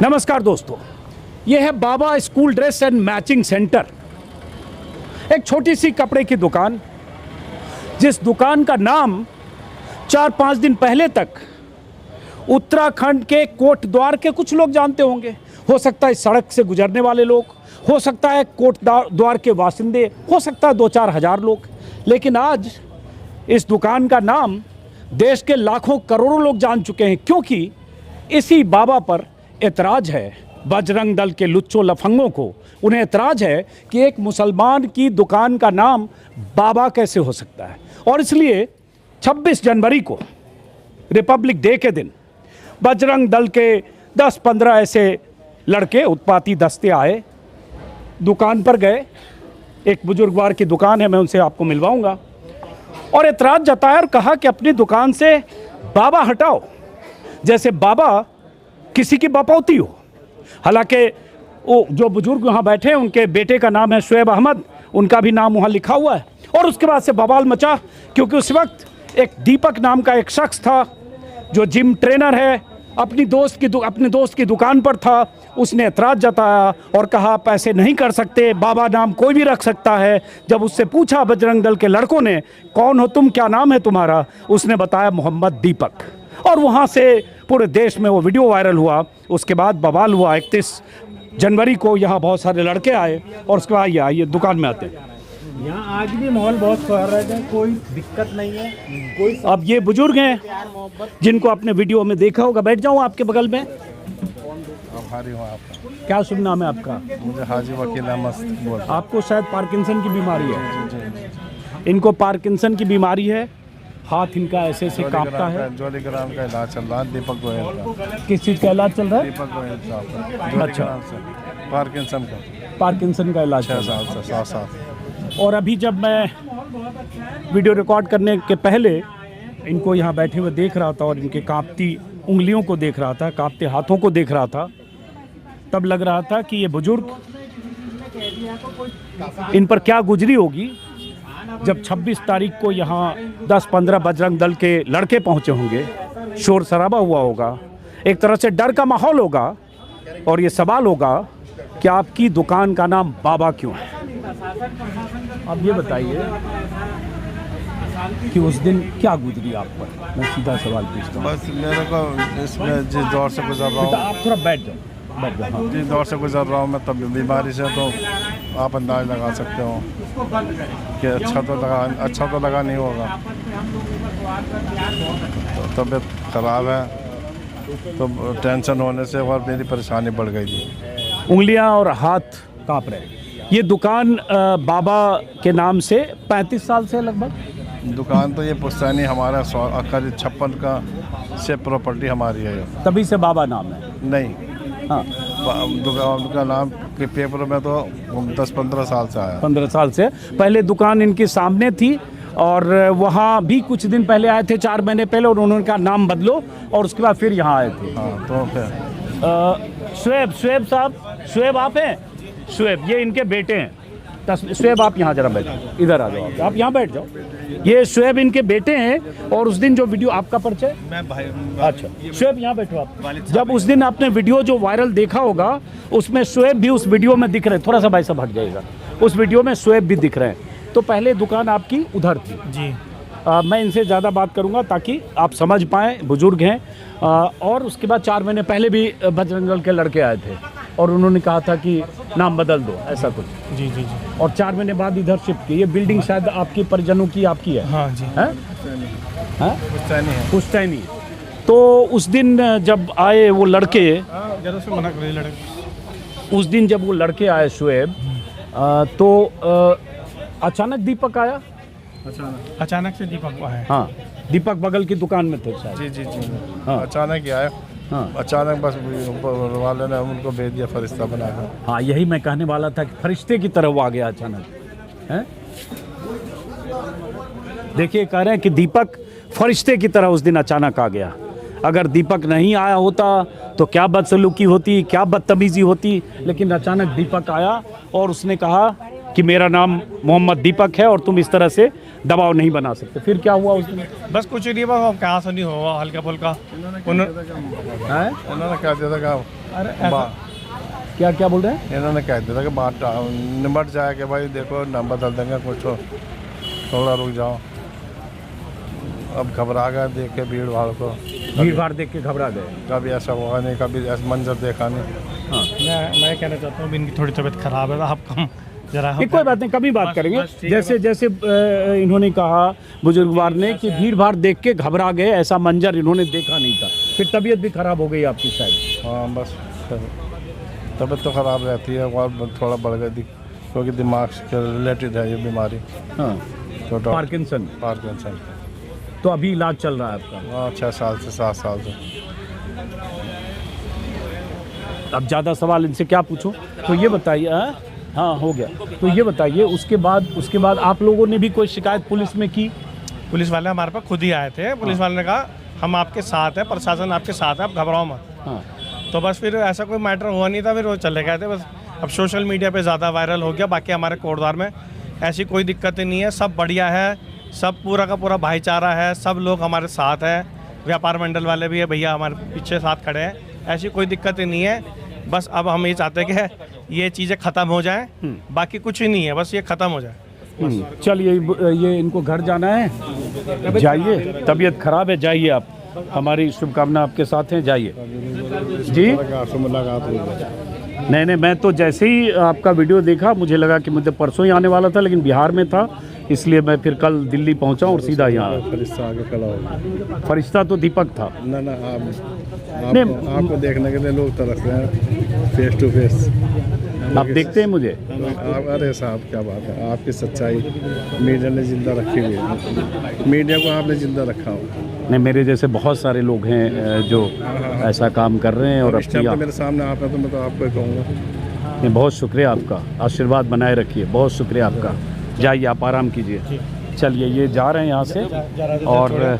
नमस्कार दोस्तों, यह है बाबा school dress and matching centre. एक छोटी सी कपड़े की दुकान, जिस दुकान का नाम 4-5 दिन पहले तक उत्तराखंड के कोटद्वार के कुछ लोग जानते होंगे। हो सकता है सड़क से गुजरने वाले लोग, हो सकता है कोटद्वार के वासिंदे, हो सकता है 2-4 हज़ार लोग। लेकिन आज इस दुकान का नाम देश के लाखों करोड़ों लोग जान चुके हैं, क्योंकि इसी बाबा पर एतराज है बजरंग दल के लुच्चों लफंगों को। उन्हें एतराज है कि एक मुसलमान की दुकान का नाम बाबा कैसे हो सकता है। और इसलिए 26 जनवरी को रिपब्लिक डे के दिन बजरंग दल के 10-15 ऐसे लड़के उत्पाती दस्ते आए, दुकान पर गए। एक बुजुर्गवार की दुकान है, मैं उनसे आपको मिलवाऊंगा, और एतराज़ जताया और कहा कि अपनी दुकान से बाबा हटाओ, जैसे बाबा किसी की बपौती हो। हालांकि वो जो बुजुर्ग वहाँ बैठे हैं, उनके बेटे का नाम है शुएब अहमद, उनका भी नाम वहाँ लिखा हुआ है। और उसके बाद से बवाल मचा, क्योंकि उस वक्त एक दीपक नाम का एक शख्स था जो जिम ट्रेनर है, अपने दोस्त की दुकान पर था। उसने एतराज़ जताया और कहा आप ऐसे नहीं कर सकते, बाबा नाम कोई भी रख सकता है। जब उससे पूछा बजरंग दल के लड़कों ने, कौन हो तुम, क्या नाम है तुम्हारा, उसने बताया मोहम्मद दीपक। और वहाँ से पूरे देश में वो वीडियो वायरल हुआ। उसके बाद बवाल हुआ। 31 जनवरी को यहाँ बहुत सारे लड़के आए और उसके बाद ये दुकान में आते हैं। यहाँ आज भी माहौल बहुत सौहार्द है, कोई दिक्कत नहीं है, कोई। अब ये बुजुर्ग हैं जिनको आपने वीडियो में देखा होगा। बैठ जाऊँ आपके बगल में। आपका क्या शुभ नाम है आपका? मुझे हाजी वकील अहमद बोल। आपको शायद पार्किंसन की बीमारी है। इनको पार्किंसन की बीमारी है, हाथ इनका ऐसे ऐसे कांपता है। जोलीग्राम का इलाज चल रहा है, दीपक गोयल का। किस चीज़ का इलाज चल रहा है? दीपक गोयल साहब का। अच्छा, पार्किंसन का। पार्किंसन का इलाज 6 साल से 7 साल। और अभी जब मैं वीडियो रिकॉर्ड करने के पहले इनको यहाँ बैठे हुए देख रहा था और इनके कांपती उंगलियों को देख रहा था, कांपते हाथों को देख रहा था, तब लग रहा था कि ये बुजुर्ग, इन पर क्या गुजरी होगी जब 26 तारीख को यहाँ 10-15 बजरंग दल के लड़के पहुँचे होंगे। शोर शराबा हुआ होगा, एक तरह से डर का माहौल होगा, और ये सवाल होगा कि आपकी दुकान का नाम बाबा क्यों है। अब ये बताइए कि उस दिन क्या गुजरी आप पर। मैं सीधा सवाल पूछता हूँ। बस मेरे को इसमें जिस दौर से गुजर रहा हूँ, आप थोड़ा बैठ जाओ। हाँ। जिस दौर से गुजर रहा हूँ मैं, तब बीमारी से, तो आप अंदाज लगा सकते हो कि अच्छा तो लगा नहीं होगा। तो तबीयत ख़राब है, तो टेंशन होने से और मेरी परेशानी बढ़ गई थी। उंगलियां और हाथ कांप रहे। ये दुकान बाबा के नाम से 35 साल से लगभग दुकान, तो ये पुश्तैनी हमारा करीब 56 का से प्रॉपर्टी हमारी है। तभी से बाबा नाम है? नहीं, हाँ, दुकान का नाम के पेपर में तो 10-15 साल से आया। 15 साल से पहले दुकान इनके सामने थी, और वहाँ भी कुछ दिन पहले आए थे, 4 महीने पहले, और उन्होंने कहा नाम बदलो, और उसके बाद फिर यहाँ आए थे। हाँ, तो फिर शुएब साहब, शुएब आप हैं? शुएब, ये इनके बेटे हैं। शुएब आप यहाँ जरा बैठो, इधर आ जाओ, आप यहाँ बैठ जाओ। ये शुएब इनके बेटे हैं। और उस दिन जो वीडियो, आपका परिचय? मैं भाई। अच्छा शुएब, यहाँ बैठो आप। जब उस दिन आपने वीडियो जो वायरल देखा होगा, उसमें शुएब भी उस वीडियो में दिख रहे हैं। थोड़ा सा भाई साहब हट जाइएगा। उस वीडियो में शुएब भी दिख रहे हैं। तो पहले दुकान आपकी उधर थी जी। मैं इनसे ज़्यादा बात करूंगा ताकि आप समझ पाएँ, बुजुर्ग हैं। और उसके बाद 4 महीने पहले भी बजरंग दल के लड़के आए थे और उन्होंने कहा था कि नाम बदल दो, ऐसा कुछ। जी जी जी। और 4 महीने बाद इधर शिफ्ट की। ये बिल्डिंग शायद आपकी परिजनों की, आपकी है? हाँ जी। हैं? हैं? पुश्तैनी है। पुश्तैनी। तो उस दिन जब आए वो लड़के, से मना कर लड़के, उस दिन जब वो लड़के आए शुएब, तो अचानक दीपक आया। अचानक से दीपक आया। हाँ, दीपक बगल की दुकान में थे शायद। जी जी जी। हाँ। अचानक ही आया। हाँ। अचानक बस ऊपर वाले ने उनको भेज दिया फरिश्ता बनाकर। हाँ, यही मैं कहने वाला था कि फरिश्ते की तरह वो आ गया अचानक। हैं? देखिए, कह रहे हैं कि दीपक फरिश्ते की तरह उस दिन अचानक आ गया। अगर दीपक नहीं आया होता तो क्या बदसलूकी होती, क्या बदतमीजी होती। लेकिन अचानक दीपक आया और उसने कहा कि मेरा नाम मोहम्मद दीपक है और तुम इस तरह से दबाव नहीं बना सकते। फिर क्या हुआ उस दिन? बस कुछ नहीं, बस कहाँ से नहीं हुआ, हल्का फुल्का इन्होंने क्या दिया था क्या क्या बोल रहे हैं? इन्होंने कह दिया था कि बात निमट जाए कि भाई देखो नंबर बदल देंगे, कुछ हो थोड़ा रुक जाओ। अब घबरा गए देख के भीड़ भाड़ को, भीड़ भाड़ देख के घबरा गए। कभी ऐसा हुआ नहीं, कभी ऐसा मंजर देखा नहीं। मैं कहना चाहता हूँ इनकी थोड़ी तबीयत खराब है, आप कम जरा ये कोई बात नहीं, कभी बात करेंगे। बस ठीक है, जैसे जैसे इन्होंने कहा बुजुर्गवार ने कि भीड़ भाड़ देख के घबरा गए, ऐसा मंजर इन्होंने देखा नहीं था, फिर तबीयत भी खराब हो गई आपकी शायद। हाँ बस तबीयत तो ख़राब रहती है और थोड़ा बढ़ गई थी क्योंकि दिमाग से रिलेटेड है ये बीमारी। हाँ, तो पार्किंसन। पार्किंसन। तो अभी इलाज चल रहा है आपका? हाँ 6 साल से 7 साल से। अब ज़्यादा सवाल इनसे क्या पूछूं, तो ये बताइए। हाँ हो गया। तो ये बताइए उसके बाद आप लोगों ने भी कोई शिकायत पुलिस में की? पुलिस वाले हमारे पास खुद ही आए थे। पुलिस वाले ने कहा हम आपके साथ हैं, प्रशासन आपके साथ है, आप घबराओ मत। हाँ, तो बस फिर ऐसा कोई मैटर हुआ नहीं था, फिर वो चले गए थे। बस अब सोशल मीडिया पे ज़्यादा वायरल हो गया, बाकी हमारे कोटद्वार में ऐसी कोई दिक्कत नहीं है, सब बढ़िया है, सब पूरा का पूरा भाईचारा है, सब लोग हमारे साथ हैं, व्यापार मंडल वाले भी है, भैया हमारे पीछे साथ खड़े हैं, ऐसी कोई दिक्कत ही नहीं है। बस अब हम ये चाहते हैं कि ये चीज़ें ख़त्म हो जाएं, बाकी कुछ ही नहीं है, बस ये ख़त्म हो जाए। चलिए ये इनको घर जाना है, जाइए, तबीयत खराब है, जाइए आप, हमारी शुभकामना आपके साथ हैं, जाइए जी। मुलाकात हुई। नहीं, मैं तो जैसे ही आपका वीडियो देखा मुझे लगा कि मुझे परसों ही आने वाला था, लेकिन बिहार में था, इसलिए मैं फिर कल दिल्ली पहुंचा और सीधा यहाँ। फरिश्ता आगे खड़ा हो। फरिश्ता तो दीपक था। ना आपको देखने के लिए लोग तरस रहे हैं फेस टू फेस। आप देखते हैं मुझे? अरे साहब क्या बात है, आपकी सच्चाई मीडिया ने जिंदा रखी हुई है, मीडिया को आपने जिंदा रखा हो। नहीं, मेरे जैसे बहुत सारे लोग हैं जो ऐसा काम कर रहे हैं और इस टाइम पे मेरे सामने आप हैं तो मैं तो आपको ही कहूँगा। नहीं, बहुत शुक्रिया आपका, आशीर्वाद बनाए रखिए, बहुत शुक्रिया आपका। जाइए आप आराम कीजिए। चलिए ये जा रहे हैं यहाँ से और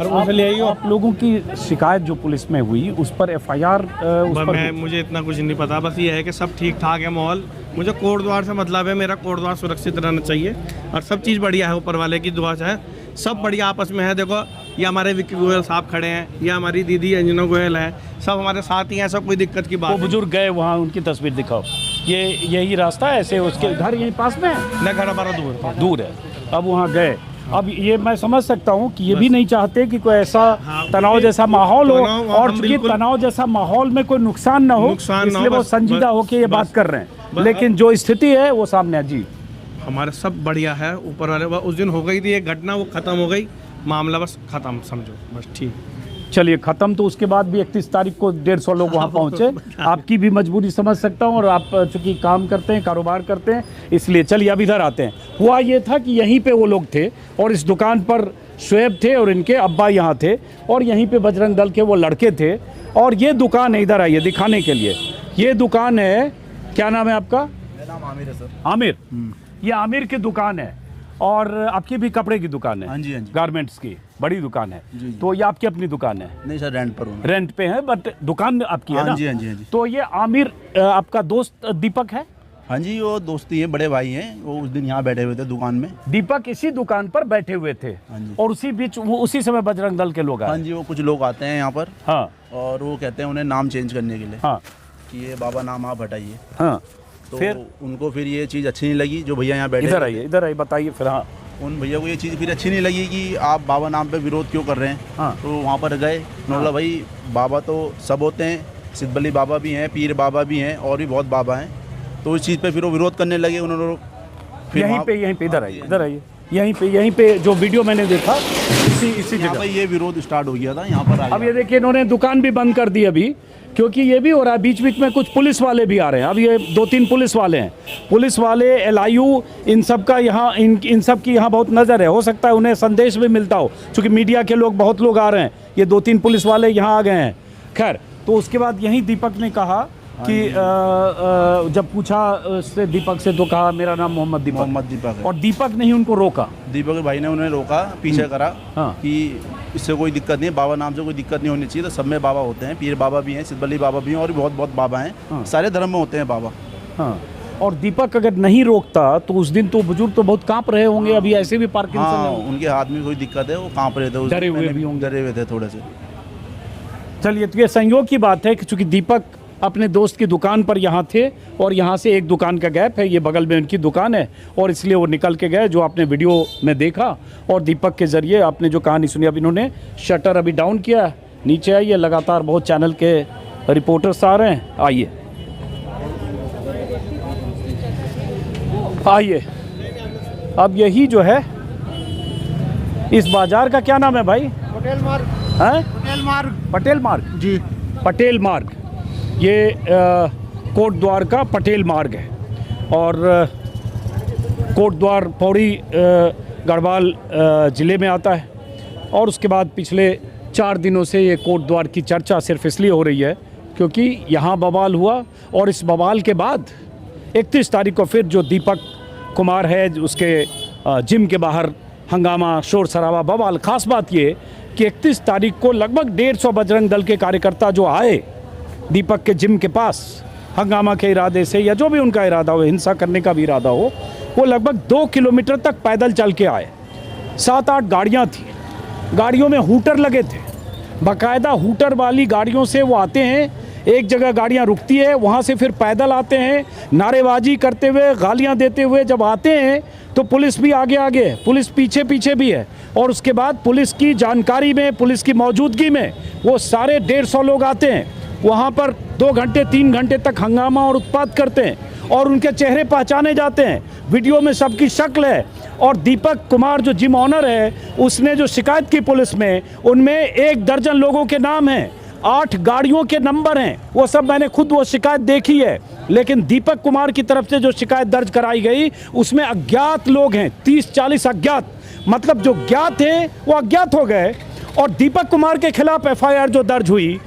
अब ले आइए। आप लोगों की शिकायत जो पुलिस में हुई उस पर FIR उस पर मुझे इतना कुछ नहीं पता, बस ये है कि सब ठीक ठाक है माहौल। मुझे कोटद्वार से मतलब है, मेरा कोटद्वार सुरक्षित रहना चाहिए और सब चीज़ बढ़िया है, ऊपर वाले की दुआ से है, सब बढ़िया आपस में है। देखो ये हमारे विक्की गोयल साहब खड़े हैं, ये हमारी दीदी अंजना गोयल है, सब हमारे साथ ही हैं, सब कोई दिक्कत की बात वो बुजुर्ग गए वहाँ, उनकी तस्वीर दिखाओ। ये यही रास्ता है, ऐसे उसके घर यहीं पास में है? न घर हमारा दूर है। अब वहाँ गए, अब ये मैं समझ सकता हूँ कि ये भी नहीं चाहते कि कोई ऐसा तनाव जैसा माहौल हो, और चूंकि तनाव जैसा माहौल में कोई नुकसान ना हो, इसलिए वो संजीदा होकर ये बात कर रहे हैं। लेकिन जो स्थिति है वो सामने है जी। हमारे सब बढ़िया है, ऊपर वाले उस दिन हो गई थी एक घटना, वो ख़त्म हो गई, मामला बस ख़त्म समझो, बस ठीक। चलिए ख़त्म। तो उसके बाद भी 31 तारीख को 150 लोग वहाँ पहुँचे। आपकी भी मजबूरी समझ सकता हूँ, और आप चूँकि काम करते हैं, कारोबार करते हैं, इसलिए। चलिए अब इधर आते हैं। हुआ ये था कि यहीं पे वो लोग थे और इस दुकान पर शुएब थे और इनके अब्बा यहाँ थे, और यहीं पे बजरंग दल के वो लड़के थे। और ये दुकान है, इधर आइए दिखाने के लिए। ये दुकान है, क्या नाम है आपका? मेरा नाम आमिर है सर। आमिर, ये आमिर की दुकान है, और आपकी भी कपड़े की दुकान है? हाँ जी, हाँ जी। गारमेंट्स की बड़ी दुकान है जी। तो ये आपकी अपनी दुकान है? नहीं सर, रेंट पर हूँ। रेंट पे है, बट दुकान आपकी है ना? हाँ जी, हाँ जी, हाँ जी। तो ये आमिर आपका दोस्त दीपक है? हाँ जी, वो दोस्ती है, बड़े भाई हैं, वो उस दिन यहाँ बैठे हुए थे दुकान में। दीपक इसी दुकान पर बैठे हुए थे? हाँ जी। और उसी बीच वो उसी समय बजरंग दल के लोग आए? हाँ जी, वो कुछ लोग आते हैं यहाँ पर। हाँ। और वो कहते हैं उन्हें नाम चेंज करने के लिए। हाँ। कि ये बाबा नाम आप हटाइए। हाँ। तो फिर उनको फिर ये चीज़ अच्छी नहीं लगी, जो भैया यहाँ बैठे। इधर आइए बताइए फिर। हाँ। उन भैया को ये चीज़ फिर अच्छी नहीं लगी कि आप बाबा नाम पे विरोध क्यों कर रहे हैं। हाँ। तो वहाँ पर गए, बोला भाई बाबा तो सब होते हैं, सिद्धबली बाबा भी हैं, पीर बाबा भी हैं, और भी बहुत बाबा हैं। तो इस चीज़ पे फिर वो विरोध करने लगे। उन्होंने यहीं पे इधर आइए यहीं पे जो वीडियो मैंने देखा इसी जगह ये विरोध स्टार्ट हो गया था यहाँ पर। अब ये देखिए इन्होंने दुकान भी बंद कर दी अभी, क्योंकि ये भी हो रहा है बीच बीच में कुछ पुलिस वाले भी आ रहे हैं। अब ये 2-3 पुलिस वाले हैं, पुलिस वाले, LIU, इन सब का यहाँ इन सब की यहाँ बहुत नज़र है। हो सकता है उन्हें संदेश भी मिलता हो, क्योंकि मीडिया के लोग बहुत लोग आ रहे हैं। ये 2-3 पुलिस वाले यहाँ आ गए हैं। खैर, तो उसके बाद यहीं दीपक ने कहा कि जब पूछा उससे दीपक से, तो कहा मेरा नाम मोहम्मद दीपक है। और दीपक ने ही उनको रोका। दीपक भाई ने उन्हें रोका, पीछे करा। हाँ। कि इससे कोई दिक्कत नहीं है, बाबा नाम से कोई दिक्कत नहीं होनी चाहिए। तो सब में बाबा होते हैं, पीर बाबा भी हैं, सिद्धबली बाबा भी हैं, और भी बहुत बाबा हैं। हाँ। सारे धर्म में होते हैं बाबा। हाँ। और दीपक अगर नहीं रोकता तो उस दिन तो बुजुर्ग तो बहुत कांप रहे होंगे, अभी ऐसे भी पार्किंसन हाँ, है। उनके हाथ में कोई दिक्कत है, वो कांप रहे थे उस दिन, डरे हुए मैंने भी होंगे। डरे हुए थे थोड़े से। चलिए, तो ये संयोग की बात है कि चूंकि दीपक अपने दोस्त की दुकान पर यहाँ थे और यहाँ से एक दुकान का गैप है, ये बगल में उनकी दुकान है और इसलिए वो निकल के गए, जो आपने वीडियो में देखा। और दीपक के ज़रिए आपने जो कहानी सुनी, अब इन्होंने शटर अभी डाउन किया, नीचे आइए, लगातार बहुत चैनल के रिपोर्टर्स आ रहे हैं, आइए आइए। अब यही जो है, इस बाजार का क्या नाम है भाई? पटेल मार्ग। हैं? पटेल मार्ग पटेल मार्ग। जी। पटेल मार्ग, ये कोटद्वार का पटेल मार्ग है और कोटद्वार पौड़ी गढ़वाल ज़िले में आता है। और उसके बाद पिछले 4 दिनों से ये कोटद्वार की चर्चा सिर्फ इसलिए हो रही है क्योंकि यहाँ बवाल हुआ और इस बवाल के बाद 31 तारीख को फिर जो दीपक कुमार है, उसके जिम के बाहर हंगामा, शोर शराबा, बवाल। ख़ास बात ये कि 31 तारीख को लगभग 150 बजरंग दल के कार्यकर्ता जो आए दीपक के जिम के पास हंगामा के इरादे से, या जो भी उनका इरादा हो, हिंसा करने का भी इरादा हो, वो लगभग 2 किलोमीटर तक पैदल चल के आए। 7-8 गाड़ियाँ थी, गाड़ियों में हूटर लगे थे, बाकायदा हूटर वाली गाड़ियों से वो आते हैं, एक जगह गाड़ियाँ रुकती है, वहाँ से फिर पैदल आते हैं, नारेबाजी करते हुए, गालियाँ देते हुए जब आते हैं तो पुलिस भी आगे आगे है, पुलिस पीछे पीछे भी है। और उसके बाद पुलिस की जानकारी में, पुलिस की मौजूदगी में वो सारे 150 लोग आते हैं, वहाँ पर 2 घंटे 3 घंटे तक हंगामा और उत्पात करते हैं और उनके चेहरे पहचाने जाते हैं, वीडियो में सबकी शक्ल है। और दीपक कुमार जो जिम ऑनर है, उसने जो शिकायत की पुलिस में, उनमें 1 दर्जन लोगों के नाम हैं, 8 गाड़ियों के नंबर हैं, वो सब मैंने खुद वो शिकायत देखी है। लेकिन दीपक कुमार की तरफ से जो शिकायत दर्ज कराई गई, उसमें अज्ञात लोग हैं, 30-40 अज्ञात, मतलब जो ज्ञात हैं वो अज्ञात हो गए। और दीपक कुमार के खिलाफ FIR जो दर्ज हुई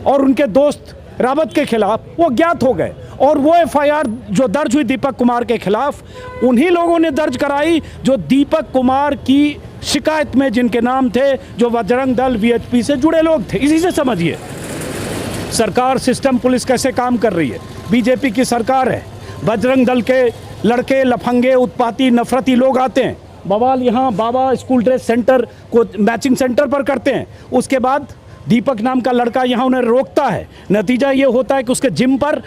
और उनके दोस्त रावत के खिलाफ, वो ज्ञात हो गए। और वो FIR जो दर्ज हुई दीपक कुमार के खिलाफ, उन्हीं लोगों ने दर्ज कराई जो दीपक कुमार की शिकायत में जिनके नाम थे, जो बजरंग दल VHP से जुड़े लोग थे। इसी से समझिए सरकार, सिस्टम, पुलिस कैसे काम कर रही है। बीजेपी की सरकार है, बजरंग दल के लड़के, लफंगे, उत्पाती, नफरती लोग आते हैं, बवाल यहाँ बाबा स्कूल ड्रेस सेंटर को मैचिंग सेंटर पर करते हैं। उसके बाद दीपक नाम का लड़का यहाँ उन्हें रोकता है। नतीजा ये होता है कि उसके जिम पर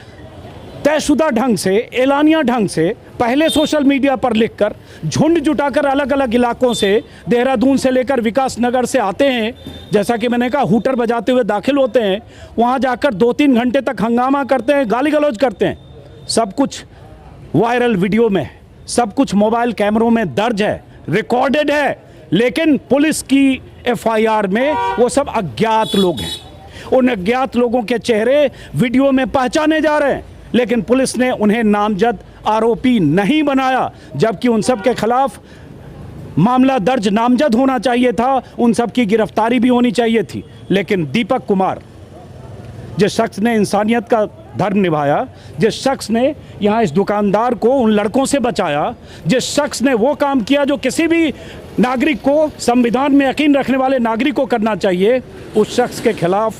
तयशुदा ढंग से, एलानिया ढंग से, पहले सोशल मीडिया पर लिखकर, झुंड जुटाकर अलग अलग इलाकों से, देहरादून से लेकर विकास नगर से आते हैं, जैसा कि मैंने कहा, हूटर बजाते हुए दाखिल होते हैं, वहाँ जाकर 2-3 घंटे तक हंगामा करते हैं, गाली गलौज करते हैं। सब कुछ वायरल वीडियो में, सब कुछ मोबाइल कैमरों में दर्ज है, रिकॉर्डेड है। लेकिन पुलिस की FIR में वो सब अज्ञात लोग हैं। उन अज्ञात लोगों के चेहरे वीडियो में पहचाने जा रहे हैं, लेकिन पुलिस ने उन्हें नामजद आरोपी नहीं बनाया, जबकि उन सब के खिलाफ मामला दर्ज नामजद होना चाहिए था, उन सब की गिरफ्तारी भी होनी चाहिए थी। लेकिन दीपक कुमार, जिस शख्स ने इंसानियत का धर्म निभाया, जिस शख्स ने यहाँ इस दुकानदार को उन लड़कों से बचाया, जिस शख्स ने वो काम किया जो किसी भी नागरिक को, संविधान में यकीन रखने वाले नागरिक को करना चाहिए, उस शख्स के खिलाफ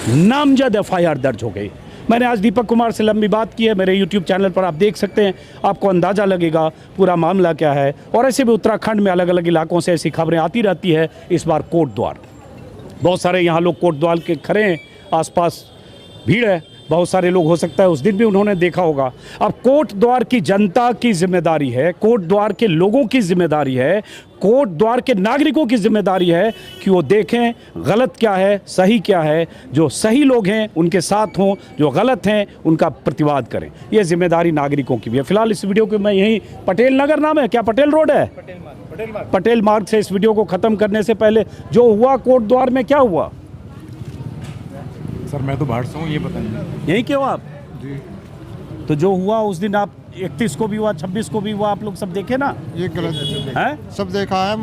नामजद FIR दर्ज हो गई। मैंने आज दीपक कुमार से लंबी बात की है, मेरे YouTube चैनल पर आप देख सकते हैं, आपको अंदाज़ा लगेगा पूरा मामला क्या है। और ऐसे भी उत्तराखंड में अलग अलग इलाकों से ऐसी खबरें आती रहती है। इस बार कोटद्वार, बहुत सारे यहाँ लोग कोटद्वार के खड़े हैं, आसपास भीड़ है, बहुत सारे लोग, हो सकता है उस दिन भी उन्होंने देखा होगा। अब कोटद्वार की जनता की जिम्मेदारी है, कोटद्वार के लोगों की जिम्मेदारी है, कोटद्वार के नागरिकों की जिम्मेदारी है कि वो देखें गलत क्या है, सही क्या है, जो सही लोग हैं उनके साथ हों, जो गलत हैं उनका प्रतिवाद करें। ये जिम्मेदारी नागरिकों की भी है। फिलहाल इस वीडियो को मैं यहीं, पटेल नगर नाम है क्या, पटेल रोड है, पटेल मार्ग से इस वीडियो को ख़त्म करने से पहले जो हुआ कोटद्वार में, क्या हुआ सर? मैं तो बाहर से हूँ, ये बताइए। यहीं क्यों आप जी। तो जो हुआ उस दिन, आप 31 को भी हुआ, 26 को भी हुआ, आप लोग सब देखे ना? ये गलत है, सब देखा है,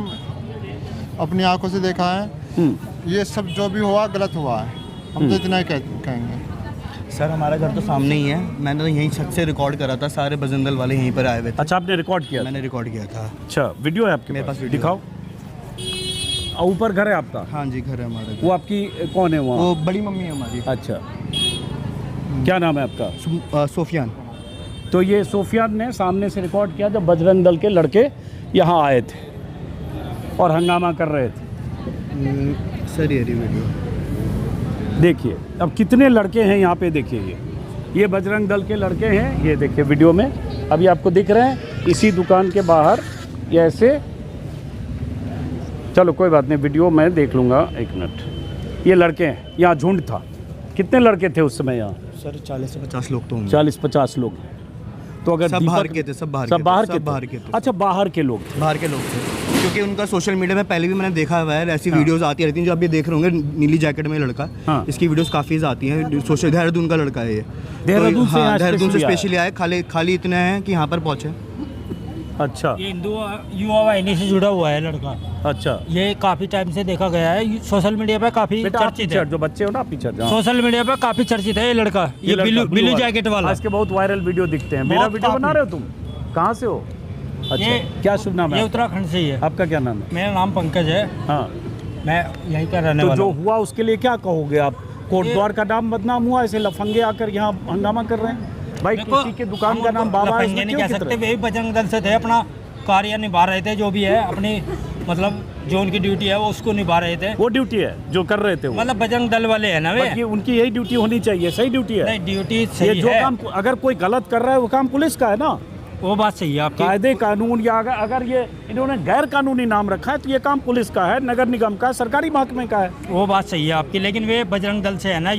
अपनी आंखों से देखा है। ये सब जो भी हुआ गलत हुआ है, हम तो इतना ही कहेंगे। सर हमारा घर तो सामने ही है, मैंने तो यहीं छत से रिकॉर्ड करा था, सारे बजरंग दल वाले यहीं पर आए हुए थे। अच्छा, आपने रिकॉर्ड किया? मैंने रिकॉर्ड किया था। अच्छा, वीडियो है आपके मेरे पास वीडियो दिखाओ। ऊपर घर है आपका? हाँ जी, घर है हमारा। वो आपकी कौन है वहाँ? वो बड़ी मम्मी है हमारी। अच्छा, क्या नाम है आपका? सोफियान। तो ये सोफियान ने सामने से रिकॉर्ड किया जब बजरंग दल के लड़के यहाँ आए थे और हंगामा कर रहे थे। सर ये वीडियो देखिए अब कितने लड़के हैं यहाँ पे, देखिए ये बजरंग दल के लड़के हैं, ये देखिए वीडियो में अभी आपको दिख रहे हैं इसी दुकान के बाहर ये ऐसे। चलो कोई बात नहीं, वीडियो मैं देख लूँगा, एक मिनट। ये लड़के हैं, यहाँ झुंड था, कितने लड़के थे उस समय यहाँ? सर 40 से 50 लोग तो होंगे। 40-50 लोग। तो अगर सब बाहर के थे, सब बाहर के थे। अच्छा बाहर के लोग, बाहर के लोग थे, क्योंकि उनका सोशल मीडिया में पहले भी मैंने देखा हुआ है, ऐसी वीडियोस आती रहती हैं। जो आप भी देख रहे होंगे नीली जैकेट में लड़का, हाँ। इसकी वीडियोस काफ़ी आती हैं। सोशल देहरादून का लड़का है ये, देहरादून से यहाँ देहरादून से स्पेशली स्पेशली आया। खाली इतना है कि यहाँ पर पहुँचे। अच्छा ये हिंदू युवा वाहिनी से जुड़ा हुआ है लड़का। अच्छा, ये काफी टाइम से देखा गया है, सोशल मीडिया पे काफी बेटा आप चर्चित पीछे है। जो बच्चे हो ना पीछे जाओ। सोशल मीडिया पे काफी चर्चित है ये लड़का, ये ब्लू जैकेट वाला। आज के बहुत वायरल वीडियो दिखते हैं। मेरा बहुत वीडियो बना काफी। रहे हो तुम? कहाँ से हो? अच्छा, ये क्या शुभ नाम है ये आपका? उत्तराखंड से ही है। आपका क्या नाम है? मेरा नाम पंकज है, हाँ, मैं यहीं का रहने तो वाला जो हूँ। हुआ उसके लिए क्या कहोगे आप? कोटद्वार का नाम बदनाम हुआ, ऐसे लफंगे आकर यहाँ हंगामा कर रहे हैं। भाई देखो, किसी के दुकान हम का नाम उनको बाबा है, लफंगे इसमें नहीं क्यों कह सकते, कितने? वे भी बजरंग दल से थे, अपना कार्य निभा रहे थे, जो भी है अपनी मतलब जो उनकी ड्यूटी है वो उसको निभा रहे थे। वो ड्यूटी है जो कर रहे थे वो, मतलब बजरंग दल वाले है ना वे। बाकी उनकी यही ड्यूटी होनी चाहिए, सही ड्यूटी है। नहीं, ड्यूटी ये सही जो है, काम अगर कोई गलत कर रहा है वो काम पुलिस का है ना। वो बात सही है आपकी। कायदे कानून या अगर ये इन्होंने गैर कानूनी नाम रखा है तो ये काम पुलिस का है, नगर निगम का, सरकारी महकमे का है। वो बात सही है आपकी, लेकिन वे बजरंग दल से है ना,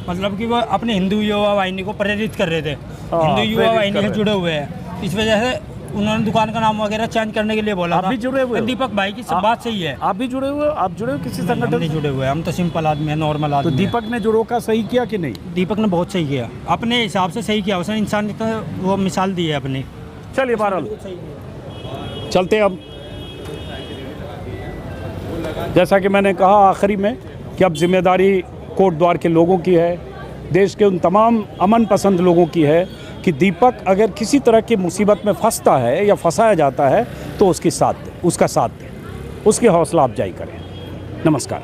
मतलब कि वो अपने हिंदू युवा वाहिनी को प्रेरित कर रहे थे। हिंदू युवा प्रेरित वाहिनी कर से रहे जुड़े हुए हैं, इस वजह से उन्होंने दुकान का नाम वगैरह चेंज करने के लिए बोला आप था। भी जुड़े हुए हो? दीपक भाई की सब बात सही है। आप भी जुड़े हुए हो? आप जुड़े हो किसी हम संगठन नहीं से? जुड़े हुए, हम तो सिंपल आदमी है, नॉर्मल तो आदमी है। दीपक ने जो रोका सही किया कि नहीं? दीपक ने बहुत सही किया, अपने हिसाब से सही किया उसने, इंसान का वो मिसाल दी है अपनी। चलिए बहरहाल चलते हैं अब। जैसा कि मैंने कहा आखिरी में कि अब जिम्मेदारी कोटद्वार के लोगों की है, देश के उन तमाम अमन पसंद लोगों की है कि दीपक अगर किसी तरह की मुसीबत में फंसता है या फंसाया जाता है तो उसका साथ दें, उसकी हौसला अफजाई करें। नमस्कार।